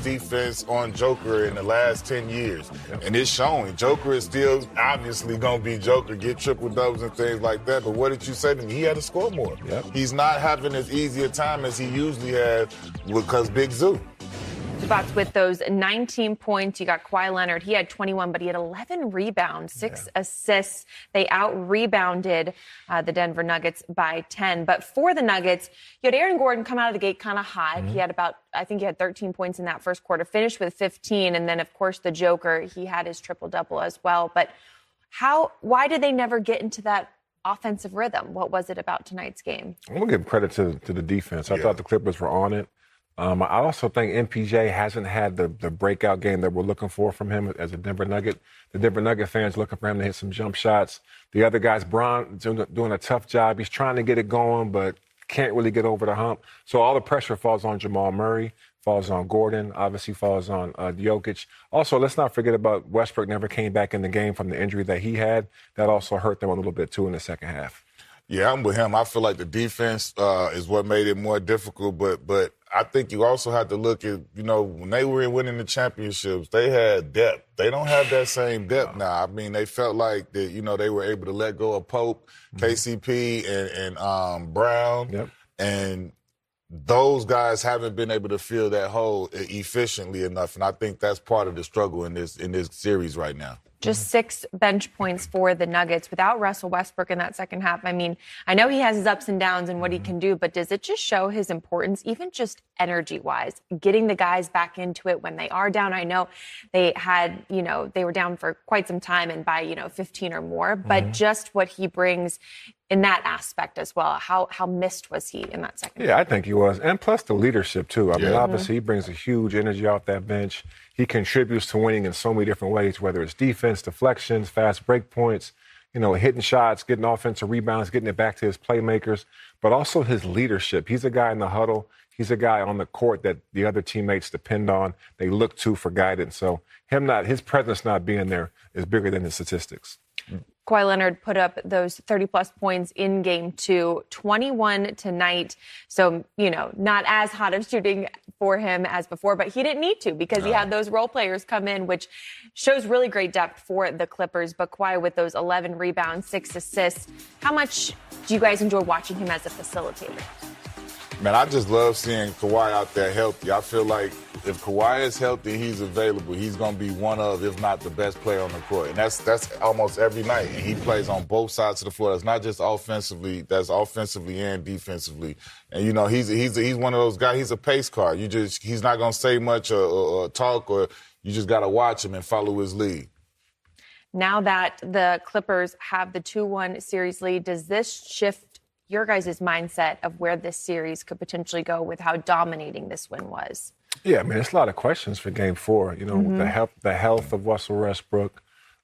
defense on Joker in the last 10 years. And it's showing. Joker is still obviously going to be Joker, get triple doubles and things like that. But what did you say to me? He had to score more. He's not having as easy a time as he usually had because Big Zoo. Spots with those 19 points. You got Kawhi Leonard. He had 21, but he had 11 rebounds, 6 assists. They out-rebounded the Denver Nuggets by 10. But for the Nuggets, you had Aaron Gordon come out of the gate kind of hot. He had I think he had 13 points in that first quarter, finished with 15. And then, of course, the Joker, he had his triple-double as well. But why did they never get into that offensive rhythm? What was it about tonight's game? I'm going to give credit to the defense. I thought the Clippers were on it. I also think MPJ hasn't had the breakout game that we're looking for from him as a Denver Nugget. The Denver Nugget fans looking for him to hit some jump shots. The other guy's Bron doing a tough job. He's trying to get it going, but can't really get over the hump. So all the pressure falls on Jamal Murray, falls on Gordon, obviously falls on Jokic. Also, let's not forget about Westbrook never came back in the game from the injury that he had. That also hurt them a little bit, too, in the second half. Yeah, I'm with him. I feel like the defense is what made it more difficult, but I think you also have to look at, when they were winning the championships, they had depth. They don't have that same depth now. I mean, they felt like that, they were able to let go of Pope, KCP, and Brown. And those guys haven't been able to fill that hole efficiently enough. And I think that's part of the struggle in this series right now. Just 6 bench points for the Nuggets without Russell Westbrook in that second half. I mean, I know he has his ups and downs and what he can do, but does it just show his importance, even just energy-wise, getting the guys back into it when they are down? I know they had, they were down for quite some time and by, 15 or more, but just what he brings in that aspect as well. How missed was he in that second half? Yeah, I think he was. And plus the leadership, too. I mean, obviously he brings a huge energy off that bench. He contributes to winning in so many different ways, whether it's defense, deflections, fast break points, hitting shots, getting offensive rebounds, getting it back to his playmakers, but also his leadership. He's a guy in the huddle. He's a guy on the court that the other teammates depend on. They look to for guidance. So his presence not being there is bigger than his statistics. Kawhi Leonard put up those 30-plus points in Game 2, 21 tonight. So, not as hot of shooting for him as before, but he didn't need to because he had those role players come in, which shows really great depth for the Clippers. But Kawhi with those 11 rebounds, 6 assists. How much do you guys enjoy watching him as a facilitator? Man, I just love seeing Kawhi out there healthy. I feel like if Kawhi is healthy, he's available, he's going to be one of, if not the best player on the court. And that's almost every night. And he plays on both sides of the floor. That's not just offensively, that's offensively and defensively. And, he's one of those guys, he's a pace car. He's not going to say much or talk, or you just got to watch him and follow his lead. Now that the Clippers have the 2-1 series lead, does this shift your guys' mindset of where this series could potentially go with how dominating this win was? Yeah, I mean, it's a lot of questions for Game 4. The health of Russell Westbrook,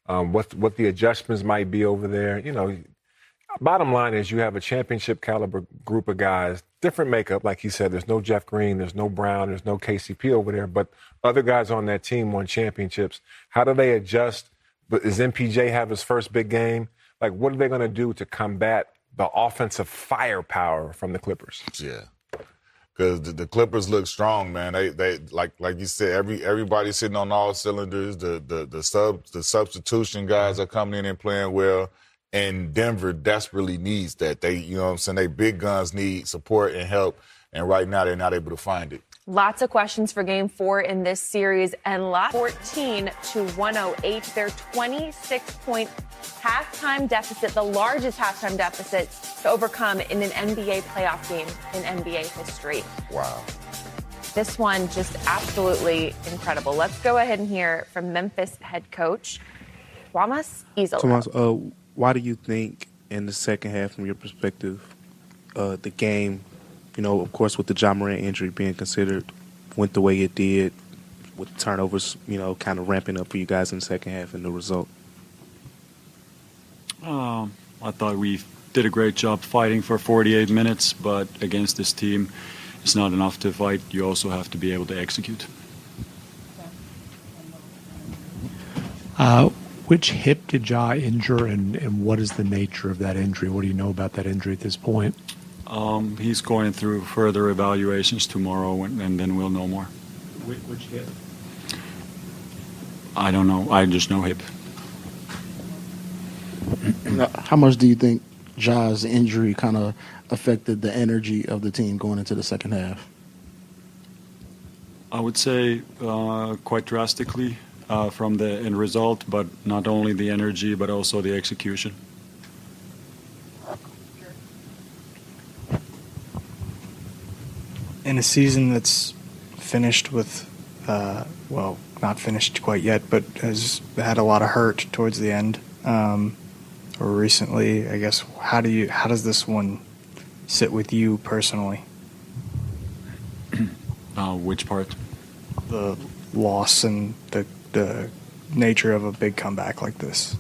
what the adjustments might be over there. Bottom line is you have a championship caliber group of guys, different makeup. Like he said, there's no Jeff Green, there's no Brown, there's no KCP over there, but other guys on that team won championships. How do they adjust? Does MPJ have his first big game? Like, what are they going to do to combat the offensive firepower from the Clippers? Yeah, because the Clippers look strong, man. They like you said, everybody's sitting on all cylinders. The substitution guys are coming in and playing well, and Denver desperately needs that. They big guns need support and help, and right now they're not able to find it. Lots of questions for Game 4 in this series, and 14-108. Their 26-point halftime deficit, the largest halftime deficit to overcome in an NBA playoff game in NBA history. Wow. This one just absolutely incredible. Let's go ahead and hear from Memphis head coach Tomas Izzo. Tomas, why do you think in the second half, from your perspective, the game, of course, with the Ja Morant injury being considered, went the way it did, with turnovers, kind of ramping up for you guys in the second half and the result? I thought we did a great job fighting for 48 minutes, but against this team, it's not enough to fight. You also have to be able to execute. Which hip did Ja injure, and what is the nature of that injury? What do you know about that injury at this point? He's going through further evaluations tomorrow, and then we'll know more. Which hip? I don't know. I just know hip. How much do you think Ja's injury kind of affected the energy of the team going into the second half? I would say quite drastically from the end result, but not only the energy, but also the execution. In a season that's finished with, well, not finished quite yet, but has had a lot of hurt towards the end, or recently, I guess, how does this one sit with you personally? Which part? The loss and the nature of a big comeback like this.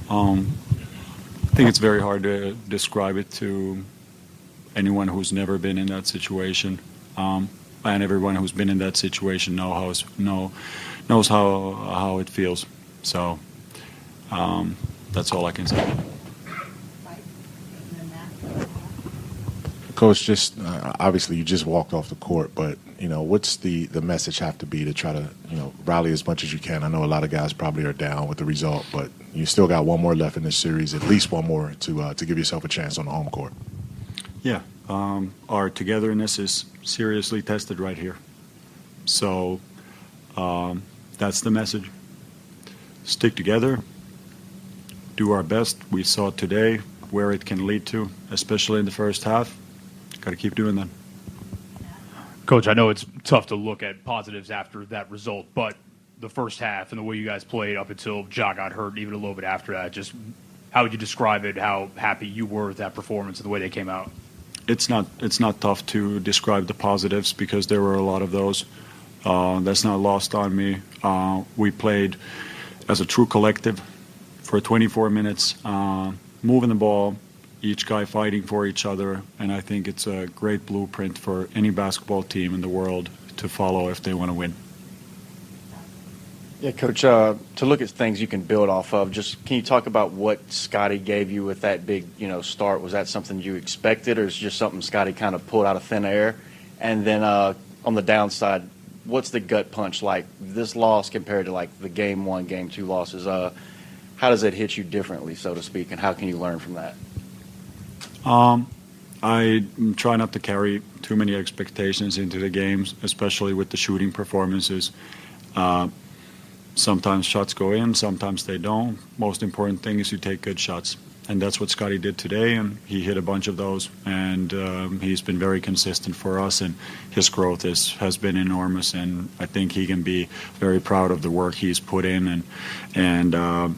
I think it's very hard to describe it to anyone who's never been in that situation, and everyone who's been in that situation knows how it feels. So that's all I can say. Coach, just obviously you just walked off the court, but what's the message have to be to try to rally as much as you can? I know a lot of guys probably are down with the result, but you still got one more left in this series, at least one more to give yourself a chance on the home court. Yeah, our togetherness is seriously tested right here. So that's the message. Stick together, do our best. We saw today where it can lead to, especially in the first half. Got to keep doing that. Coach, I know it's tough to look at positives after that result, but the first half and the way you guys played up until Ja got hurt, even a little bit after that, just how would you describe it, how happy you were with that performance and the way they came out? It's not tough to describe the positives because there were a lot of those. That's not lost on me. We played as a true collective for 24 minutes, moving the ball, each guy fighting for each other, and I think it's a great blueprint for any basketball team in the world to follow if they want to win. Yeah, Coach, to look at things you can build off of, just can you talk about what Scotty gave you with that big, start? Was that something you expected, or is it just something Scotty kind of pulled out of thin air? And then on the downside, what's the gut punch like? This loss compared to like the game 1, game 2 losses, how does it hit you differently, so to speak, and how can you learn from that? I try not to carry too many expectations into the games, especially with the shooting performances. Sometimes shots go in, sometimes they don't. Most important thing is you take good shots. And that's what Scotty did today, and he hit a bunch of those. And he's been very consistent for us, and his growth has been enormous. And I think he can be very proud of the work he's put in and